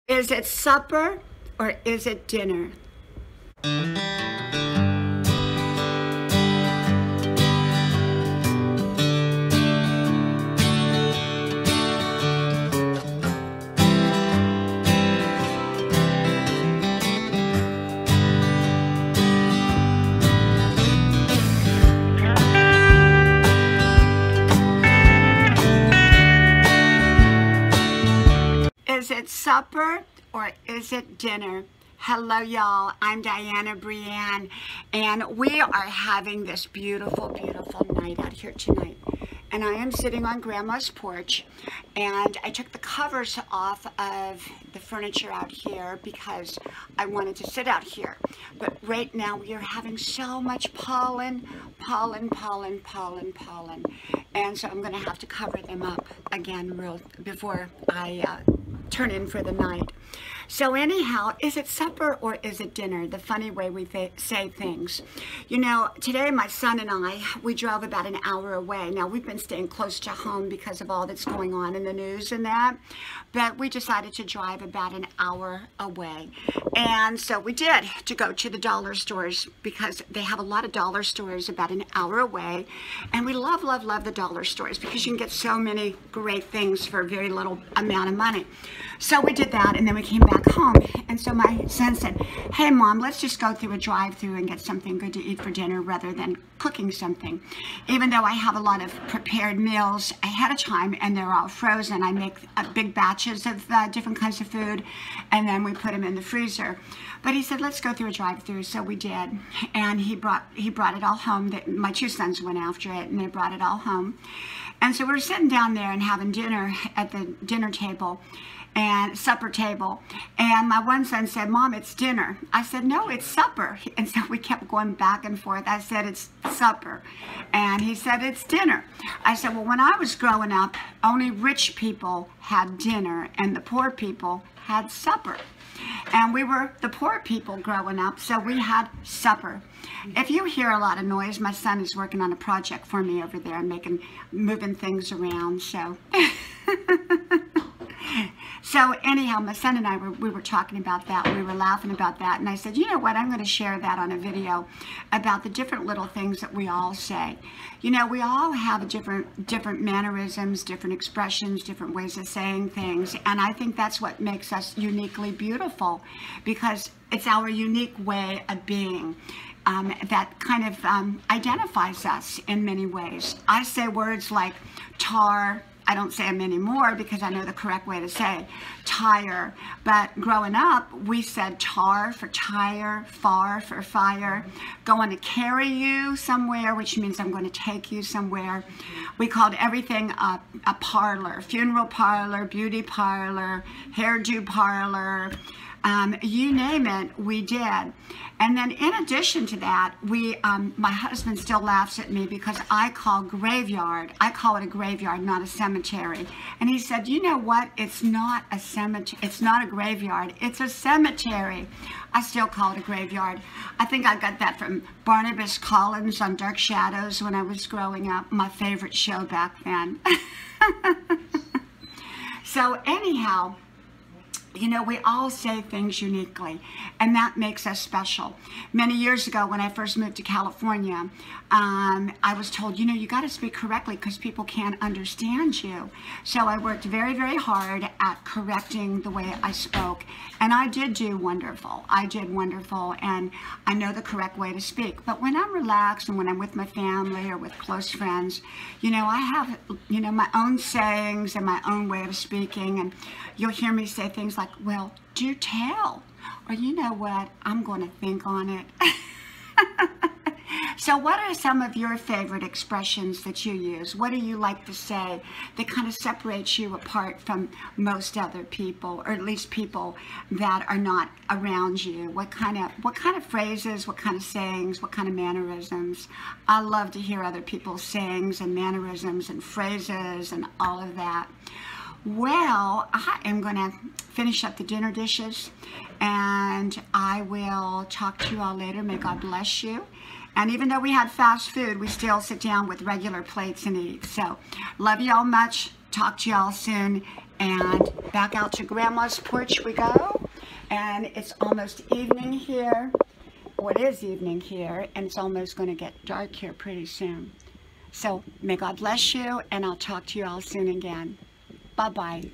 Is it supper or is it dinner? Is it supper or is it dinner? Hello, y'all. I'm Diana Brienne, and we are having this beautiful, beautiful night out here tonight. And I am sitting on Grandma's porch, and I took the covers off of the furniture out here because I wanted to sit out here. But right now we are having so much pollen. And so I'm going to have to cover them up again before I turn in for the night. So anyhow, is it supper or is it dinner? The funny way we say things. You know, today my son and I, we drove about an hour away. Now, we've been staying close to home because of all that's going on in the news and that, but we decided to drive about an hour away. And so we did, to go to the dollar stores, because they have a lot of dollar stores about an hour away. And we love the dollar stores because you can get so many great things for a very little amount of money. So we did that, and then we came back home. And so my son said, hey, Mom, let's just go through a drive-through and get something good to eat for dinner rather than cooking something. Even though I have a lot of prepared meals ahead of time and they're all frozen, I make big batches of different kinds of food, and then we put them in the freezer. But he said, let's go through a drive-through, so we did. And he brought it all home. My two sons went after it, and they brought it all home. And so we were sitting down there and having dinner at the dinner table, and supper table, and my one son said, Mom, it's dinner. I said, no, it's supper. And so we kept going back and forth. I said, it's supper, and he said, it's dinner. I said, well, when I was growing up, only rich people had dinner and the poor people had supper, and we were the poor people growing up, so we had supper. If you hear a lot of noise, my son is working on a project for me over there and moving things around, so So anyhow, my son and I, we were talking about that. We were laughing about that. And I said, you know what, I'm going to share that on a video about the different little things that we all say. You know, we all have different mannerisms, different expressions, different ways of saying things. And I think that's what makes us uniquely beautiful, because it's our unique way of being. That kind of identifies us in many ways. I say words like tar. I don't say them anymore because I know the correct way to say tire. But growing up, we said tar for tire, far for fire. Going to carry you somewhere, which means I'm going to take you somewhere. We called everything a parlor, funeral parlor, beauty parlor, hairdo parlor. You name it, we did. And then in addition to that, my husband still laughs at me because I call graveyard, I call it a graveyard, not a cemetery. And he said, you know what, it's not a cemetery, it's not a graveyard, it's a cemetery. I still call it a graveyard. I think I got that from Barnabas Collins on Dark Shadows when I was growing up, my favorite show back then. So anyhow, you know, we all say things uniquely, and that makes us special. Many years ago, when I first moved to California, I was told, you know, you got to speak correctly because people can't understand you. So I worked very, very hard at correcting the way I spoke, and I did do wonderful. I did wonderful, and I know the correct way to speak. But when I'm relaxed and when I'm with my family or with close friends, you know, I have, you know, my own sayings and my own way of speaking, and you'll hear me say things like, well, do tell, or you know what, I'm going to think on it. So what are some of your favorite expressions that you use? What do you like to say that kind of separates you apart from most other people, or at least people that are not around you? What kind of phrases, what kind of sayings, what kind of mannerisms? I love to hear other people's sayings and mannerisms and phrases and all of that. Well, I am going to finish up the dinner dishes, and I will talk to you all later. May God bless you. And even though we had fast food, we still sit down with regular plates and eat. So, love you all much. Talk to you all soon. And back out to Grandma's porch we go. And it's almost evening here. Well, it is evening here, and it's almost going to get dark here pretty soon. So may God bless you, and I'll talk to you all soon again. Bye-bye.